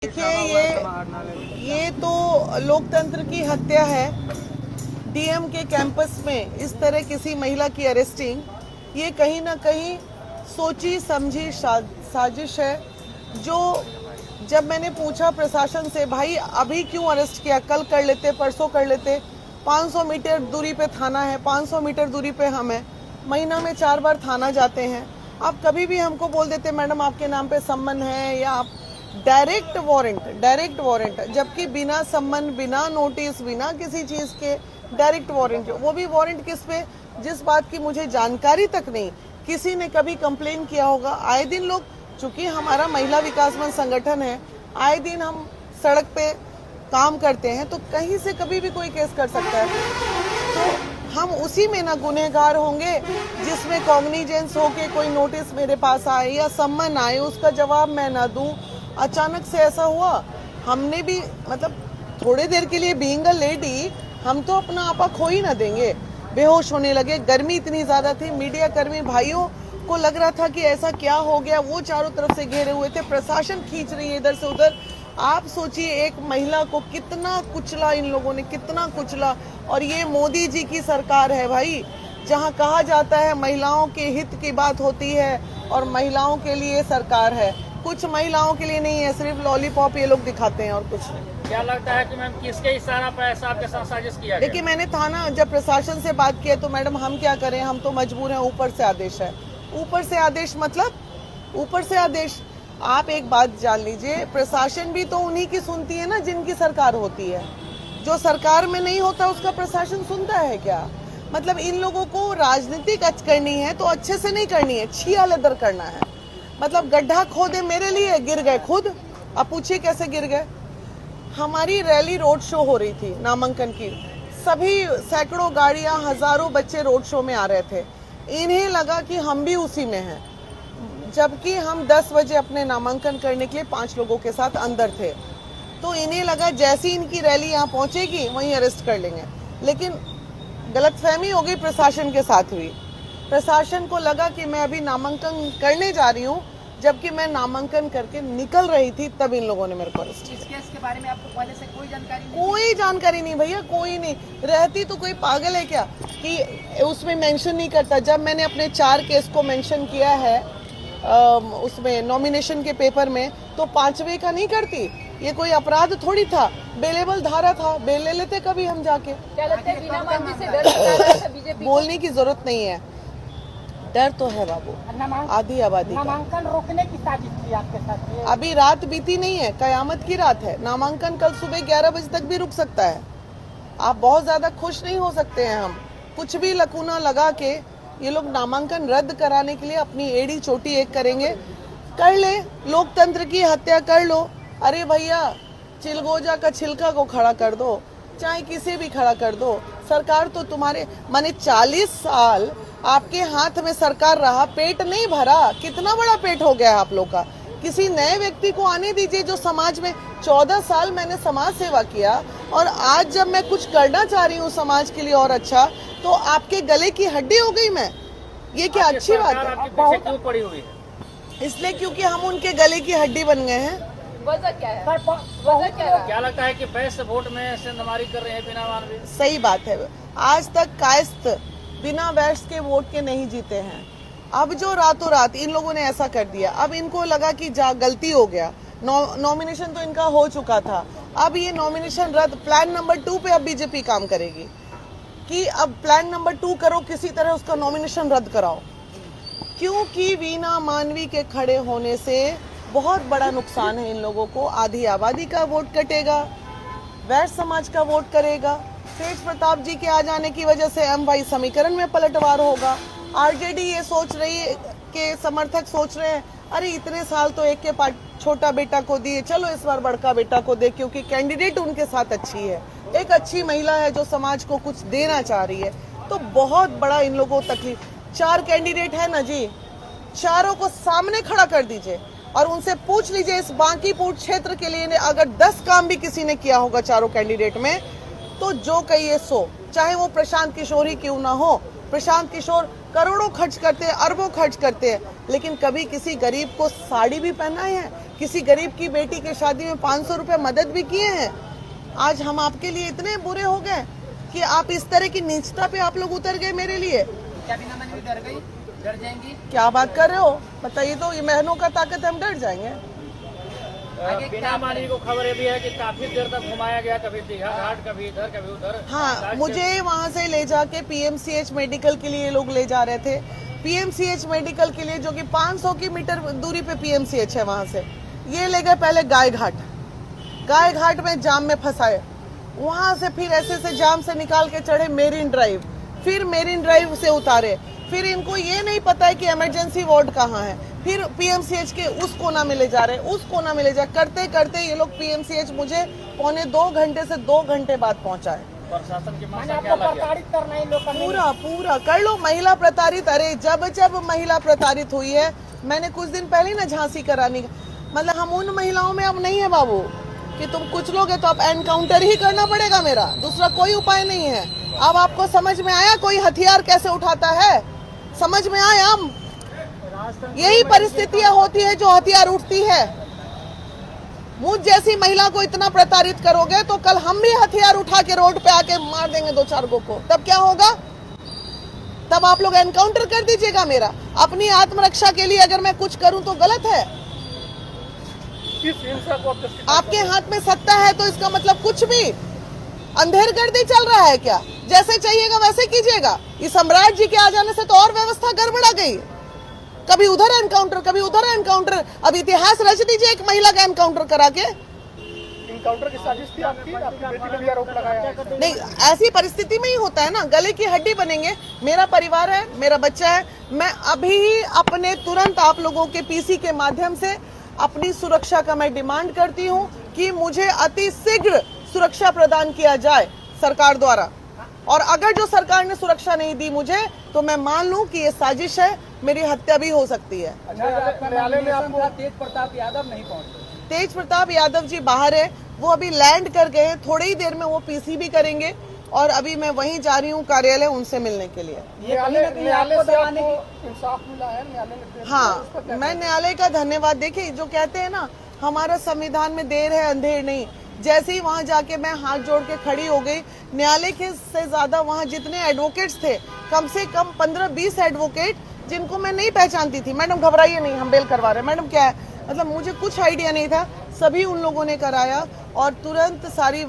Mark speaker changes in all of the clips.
Speaker 1: देखिए ये तो लोकतंत्र की हत्या है। डीएम के कैंपस में इस तरह किसी महिला की अरेस्टिंग, ये कहीं ना कहीं सोची समझी साजिश है। जो जब मैंने पूछा प्रशासन से, भाई अभी क्यों अरेस्ट किया, कल कर लेते, परसों कर लेते, 500 मीटर दूरी पे थाना है, 500 मीटर दूरी पे हम हैं, महीना में 4 बार थाना जाते हैं, आप कभी भी हमको बोल देते मैडम आपके नाम पे सम्मन है, या आप डायरेक्ट वारंट, जबकि बिना सम्मन, बिना नोटिस, बिना किसी चीज के डायरेक्ट वारंट, वो भी वारंट किस पे, जिस बात की मुझे जानकारी तक नहीं, किसी ने कभी कंप्लेन किया होगा। आए दिन लोग, चूंकि हमारा महिला विकास मंच संगठन है, आए दिन हम सड़क पे काम करते हैं, तो कहीं से कभी भी कोई केस कर सकता है। तो हम उसी में ना गुनहगार होंगे जिसमें कॉग्निजेंस हो के कोई नोटिस मेरे पास आए या सम्मन आए, उसका जवाब मैं ना दूं। अचानक से ऐसा हुआ, हमने भी मतलब थोड़ी देर के लिए बीइंग अ लेडी हम तो अपना आपा खो ही ना देंगे। बेहोश होने लगे, गर्मी इतनी ज्यादा थी, मीडिया कर्मी भाइयों को लग रहा था कि ऐसा क्या हो गया, वो चारों तरफ से घेरे हुए थे, प्रशासन खींच रही है इधर से उधर। आप सोचिए एक महिला को कितना कुचला, इन लोगों ने कितना कुचला। और ये मोदी जी की सरकार है भाई, जहां कहा जाता है महिलाओं के हित की बात होती है और महिलाओं के लिए सरकार है, कुछ महिलाओं के लिए नहीं है, सिर्फ लॉलीपॉप ये लोग दिखाते हैं और कुछ नहीं।
Speaker 2: क्या लगता है कि मैम किसके इशारा पर ऐसा आपके साथ साजिश किया गया?
Speaker 1: देखिए मैंने थाना जब प्रशासन से बात किया तो मैडम हम क्या करें, हम तो मजबूर हैं, ऊपर से आदेश है। ऊपर से आदेश मतलब ऊपर से आदेश। आप एक बात जान लीजिए, प्रशासन भी तो उन्हीं की सुनती है ना जिनकी सरकार होती है। जो सरकार में नहीं होता उसका प्रशासन सुनता है क्या? मतलब इन लोगों को राजनीतिक करनी है तो अच्छे से नहीं करनी है, छिया लेदर करना है। मतलब गड्ढा खोदे मेरे लिए, गिर गए खुद। अब पूछिए कैसे गिर गए। हमारी रैली रोड शो हो रही थी नामांकन की, सभी सैकड़ों गाड़ियां, हजारों बच्चे रोड शो में आ रहे थे। इन्हें लगा कि हम भी उसी में हैं, जबकि हम 10 बजे अपने नामांकन करने के लिए 5 लोगों के साथ अंदर थे। तो इन्हें लगा जैसी इनकी रैली यहाँ पहुंचेगी वहीं अरेस्ट कर लेंगे, लेकिन गलतफहमी हो गई, प्रशासन के साथ हुई। प्रशासन को लगा कि मैं अभी नामांकन करने जा रही हूँ, जबकि मैं नामांकन करके निकल रही थी, तब इन लोगों ने मेरे को अरेस्ट किया।
Speaker 2: इस केस के बारे में आपको पहले से कोई जानकारी नहीं?
Speaker 1: कोई जानकारी नहीं भैया, कोई नहीं। रहती तो कोई पागल है क्या कि उसमें मेंशन नहीं करता। जब मैंने अपने 4 केस को मेंशन किया है उसमें नॉमिनेशन के पेपर में, तो 5वें का नहीं करती। ये कोई अपराध थोड़ी था, बेलेबल धारा था, बेल ले लेते कभी हम जाके।
Speaker 3: क्या लगता है वीना मांझी से डर लगा था बीजेपी?
Speaker 1: बोलने की जरूरत नहीं है, डर तो है बाबू, आधी आबादी का।
Speaker 2: नामांकन रोकने की साजिश थी आपके साथ?
Speaker 1: अभी रात बीती नहीं है, कयामत की रात है। नामांकन कल सुबह 11 बजे तक भी रुक सकता है। आप बहुत ज्यादा खुश नहीं हो सकते हैं। हम कुछ भी लकूना लगा के ये लोग नामांकन रद्द कराने के लिए अपनी एड़ी चोटी एक करेंगे। कर ले, लोकतंत्र की हत्या कर लो। अरे भैया, चिलगोजा का छिलका को खड़ा कर दो, चाहे किसी भी खड़ा कर दो। सरकार तो तुम्हारे माने 40 साल आपके हाथ में सरकार रहा, पेट नहीं भरा। कितना बड़ा पेट हो गया आप लोग का। किसी नए व्यक्ति को आने दीजिए जो समाज में 14 साल मैंने समाज सेवा किया, और आज जब मैं कुछ करना चाह रही हूँ समाज के लिए और अच्छा, तो आपके गले की हड्डी हो गई मैं। ये क्या अच्छी बात है?
Speaker 2: क्यों पड़ी हुई है?
Speaker 1: इसलिए क्योंकि हम उनके गले की हड्डी बन गए हैं।
Speaker 3: वजह क्या है? वजह क्या है?
Speaker 2: क्या लगता है कि बैस वोट में सेंधमारी कर रहे हैं बिना मानवी?
Speaker 1: सही बात है। आज तक कायस्थ बिना वैट्स के वोट के नहीं जीते हैं। अब जो रातों रात इन लोगों ने ऐसा कर दिया, अब इनको लगा कि गलती हो गया। नॉमिनेशन तो इनका हो चुका था, अब ये नॉमिनेशन रद्द। प्लान नंबर 2 पे अब बीजेपी काम करेगी कि अब प्लान नंबर 2 करो, किसी तरह उसका नॉमिनेशन रद्द कराओ। क्योंकि वीना मानवी के खड़े होने से बहुत बड़ा नुकसान है इन लोगों को। आधी आबादी का वोट कटेगा, वैश्य समाज का वोट करेगा। तेज प्रताप जी के आ जाने की वजह से M-Y समीकरण में पलटवार होगा। आरजेडी ये सोच रही है के समर्थक सोच रहे हैं, अरे इतने साल तो एक के छोटा बेटा को दिए, चलो इस बार बड़का बेटा को दे, क्योंकि कैंडिडेट उनके साथ अच्छी है, एक अच्छी महिला है जो समाज को कुछ देना चाह रही है। तो बहुत बड़ा इन लोगों को तकलीफ। 4 कैंडिडेट है ना जी, चारों को सामने खड़ा कर दीजिए और उनसे पूछ लीजिए इस बांकीपुर क्षेत्र के लिए अगर 10 काम भी किसी ने किया होगा चारों कैंडिडेट में, तो जो कहिए सो। चाहे वो प्रशांत किशोर ही क्यों ना हो, प्रशांत किशोर करोड़ों खर्च करते हैं, अरबों खर्च करते हैं, लेकिन कभी किसी गरीब को साड़ी भी पहनाए हैं, किसी गरीब की बेटी के शादी में 500 रुपए मदद भी किए हैं। आज हम आपके लिए इतने बुरे हो गए कि आप इस तरह की नीचता पे आप लोग उतर गए मेरे लिए।
Speaker 4: क्या बीना मांझी डर गई, डर जाएंगी?
Speaker 1: क्या बात कर रहे हो, बताइए तो, ये बहनों का ताकत है, हम डर जाएंगे।
Speaker 2: बीना मांझी को खबर ये भी है कि काफी देर तक घुमाया गया, कभी दीघा घाट, कभी इधर कभी उधर।
Speaker 1: हाँ, मुझे वहाँ से ले जाके पीएमसीएच मेडिकल के लिए लोग ले जा रहे थे। पीएमसीएच मेडिकल के लिए, जो कि 500 की मीटर दूरी पे पीएमसीएच है, वहाँ से ये ले गए पहले गाय घाट में जाम में फंसाए, वहाँ से फिर ऐसे जाम से निकाल के चढ़े मेरीन ड्राइव, फिर मेरीन ड्राइव से उतारे, फिर इनको ये नहीं पता है कि इमरजेंसी वार्ड कहाँ है, फिर पीएमसीएच के उस कोना में ले जा रहे, उस कोना में ले जा, करते करते ये लोग पीएमसीएच मुझे 1.25 घंटे से 2 घंटे बाद पहुंचाए।
Speaker 2: प्रशासन की मांग क्या लगी?
Speaker 1: पूरा कर लो महिला प्रताड़ित। अरे जब महिला प्रताड़ित हुई है, मैंने कुछ दिन पहले ना झांसी करानी का, मतलब हम उन महिलाओं में अब नहीं है बाबू कि तुम कुछ लोग है तो अब एनकाउंटर ही करना पड़ेगा, मेरा दूसरा कोई उपाय नहीं है। अब आपको समझ में आया कोई हथियार कैसे उठाता है, समझ में आया? यही परिस्थितियां होती है जो हथियार उठती है। मुझ जैसी महिला को इतना प्रताड़ित करोगे तो कल हम भी हथियार उठा के रोड पे आके मार देंगे 2-4 को, तब क्या होगा? तब आप लोग एनकाउंटर कर दीजिएगा मेरा। अपनी आत्मरक्षा के लिए अगर मैं कुछ करूं तो गलत है। आपके हाथ में सत्ता है तो इसका मतलब कुछ भी अंधेर गर्दी चल रहा है क्या? जैसे चाहिएगा वैसे कीजिएगा। इस सम्राट जी के आ जाने से तो और व्यवस्था गड़बड़ा गई, कभी उधर एनकाउंटर, कभी उधर एनकाउंटर। अब इतिहास रच दीजिए एक महिला का एनकाउंटर करा के।
Speaker 4: एनकाउंटर की साजिश थी आपकी बेटी पे भी आरोप लगाया।
Speaker 1: नहीं, ऐसी परिस्थिति में ही होता है ना, गले की हड्डी बनेंगे। मेरा परिवार है, मेरा बच्चा है, मैं अभी ही अपने तुरंत आप लोगों के पीसी के माध्यम से अपनी सुरक्षा का मैं डिमांड करती हूँ कि मुझे अति शीघ्र सुरक्षा प्रदान किया जाए सरकार द्वारा। और अगर जो सरकार ने सुरक्षा नहीं दी मुझे, तो मैं मान लूं कि ये साजिश है, मेरी हत्या भी हो सकती है।
Speaker 4: न्यायालय में आपको तेज प्रताप यादव नहीं पहुंचे?
Speaker 1: तेज प्रताप यादव जी बाहर है, वो अभी लैंड कर गए हैं, थोड़ी ही देर में वो पीसी भी करेंगे और अभी मैं वहीं जा रही हूँ कार्यालय उनसे मिलने के लिए।
Speaker 4: न्यायालय से आपको इंसाफ मिला है? न्यायालय ने?
Speaker 1: हाँ, मैं न्यायालय का धन्यवाद। देखिए, जो कहते हैं ना, हमारा संविधान में देर है अंधेर नहीं। जैसे ही वहां जाके मैं हाथ जोड़ के खड़ी हो गई, न्यायालय के से ज्यादा वहां जितने एडवोकेट्स थे, कम से कम 15-20 एडवोकेट जिनको मैं नहीं पहचानती थी। मैडम घबराइए नहीं, हम बेल करवा रहे हैं। मैडम क्या है, मतलब मुझे कुछ आइडिया नहीं था, सभी उन लोगों ने कराया और तुरंत सारी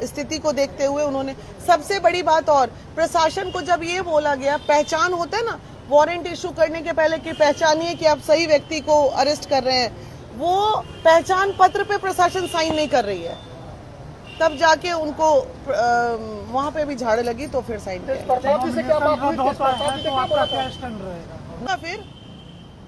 Speaker 1: स्थिति को देखते हुए उन्होंने। सबसे बड़ी बात, और प्रशासन को जब ये बोला गया, पहचान होता है ना, वारंट इशू करने के पहले कि पहचानिए कि आप सही व्यक्ति को अरेस्ट कर रहे हैं, वो पहचान पत्र पे प्रशासन साइन नहीं कर रही है, तब जाके उनको वहाँ पे भी झाड़ लगी तो फिर साइन किया। फिर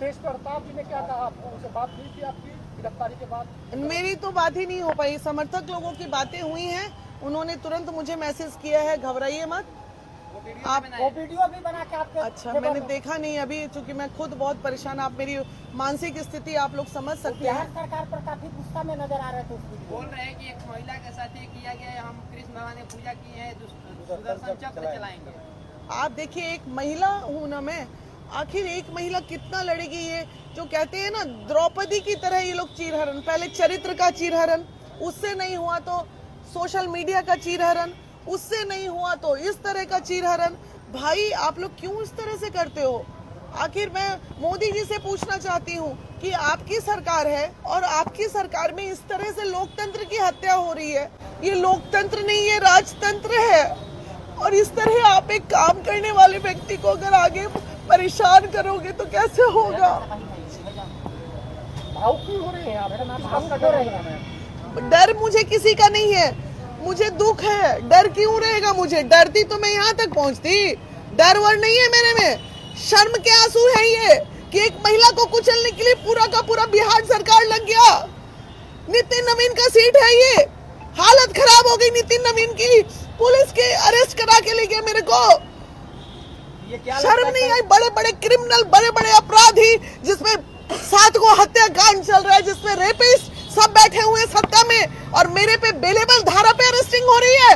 Speaker 4: तेज प्रताप जी ने क्या कहा आपको? उनसे बात हुई थी आपकी गिरफ्तारी के बाद?
Speaker 1: मेरी तो बात ही नहीं हो पाई। समर्थक लोगों की बातें हुई हैं, उन्होंने तुरंत मुझे मैसेज किया है, घबराइए मत। आप
Speaker 4: वो वीडियो भी बना के आपके?
Speaker 1: अच्छा, मैंने देखा नहीं अभी, क्योंकि मैं खुद बहुत परेशान। आप मेरी मानसिक स्थिति आप लोग समझ सकते हैं।
Speaker 4: सरकार पर काफी गुस्सा में नजर आ रहे थे।
Speaker 5: बोल रहे हैं कि एक महिला के साथ ये किया गया है, हम कृष्ण भगवान ने पूजा की है, सुदर्शन चक्र चलाएंगे।
Speaker 1: आप देखिए, एक महिला हूँ ना मैं, आखिर एक महिला कितना लड़ेगी? ये जो कहते हैं ना, द्रौपदी की तरह ये लोग चीरहरण, पहले चरित्र का चीरहरण, उससे नहीं हुआ तो सोशल मीडिया का चीरहरण, उससे नहीं हुआ तो इस तरह का चीरहरण। भाई, आप लोग क्यों इस तरह से करते हो? आखिर मैं मोदी जी से पूछना चाहती हूँ कि आपकी सरकार है और आपकी सरकार में इस तरह से लोकतंत्र की हत्या हो रही है। ये लोकतंत्र नहीं, ये राजतंत्र है। और इस तरह आप एक काम करने वाले व्यक्ति को अगर आगे परेशान करोगे तो कैसे होगा?
Speaker 4: भावुक क्यों हो रहे हैं आप?
Speaker 1: डर मुझे किसी का नहीं है, मुझे दुख है। डर क्यों रहेगा मुझे? डरती तो मैं यहाँ तक पहुँचती। डर वर नहीं है मेरे में, शर्म के आंसू है ये कि एक महिला को कुचलने के लिए पूरा का पूरा बिहार सरकार लग गया। नितिन नवीन का सीट है ये, हालत खराब हो गई नितिन नवीन की, पुलिस के अरेस्ट करा के ले गया मेरे को। शर्म नहीं आई? बड़े बड़े क्रिमिनल, बड़े बड़े अपराधी, जिसमें 7 को हत्याकांड चल रहा है, जिसमें रेपिस्ट सब बैठे हुए सत्ता में, और मेरे पे बेलेबल धारा पे अरेस्टिंग हो रही है।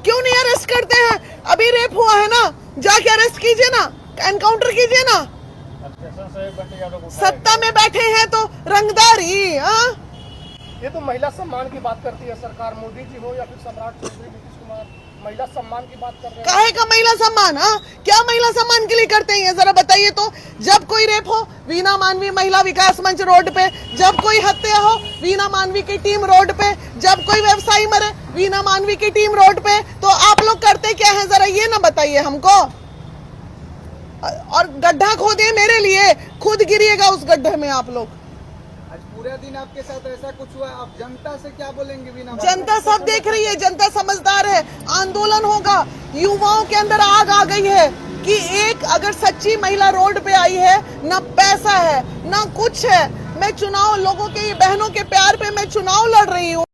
Speaker 1: क्यों नहीं अरेस्ट करते हैं? अभी रेप हुआ है ना, जाके अरेस्ट कीजिए ना। एनकाउंटर कीजिए ना।
Speaker 2: स्टेशन से बंटी यादव को उठाया
Speaker 1: सत्ता में बैठे हैं तो रंगदारी। हाँ,
Speaker 4: ये तो महिला सम्मान की बात करती है सरकार, मोदी जी हो या फिर सम्राट चौधरी नीतीश कुमार, महिला सम्मान की बात कर रहे हैं।
Speaker 1: काहे का महिला सम्मान? हाँ, क्या महिला सम्मान के लिए करते हैं ये जरा बताइए तो। जब कोई रेप हो, वीना मानवी महिला विकास मंच रोड पे। जब कोई हत्या हो, वीना मानवी की टीम रोड पे। जब कोई व्यवसायी मरे, वीना मानवी की टीम रोड पे। तो आप लोग करते क्या है जरा ये ना बताइए हमको। और गड्ढा खोदे मेरे लिए, खुद गिरिएगा उस गड्ढे में आप लोग।
Speaker 6: आज पूरे दिन आपके साथ ऐसा कुछ हुआ, आप जनता से क्या बोलेंगे बिना?
Speaker 1: जनता सब देख रही है, जनता समझदार है। आंदोलन होगा, युवाओं के अंदर आग आ गई है कि एक अगर सच्ची महिला रोड पे आई है, ना पैसा है ना कुछ है। मैं चुनाव, लोगों के बहनों के प्यार पे मैं चुनाव लड़ रही हूँ।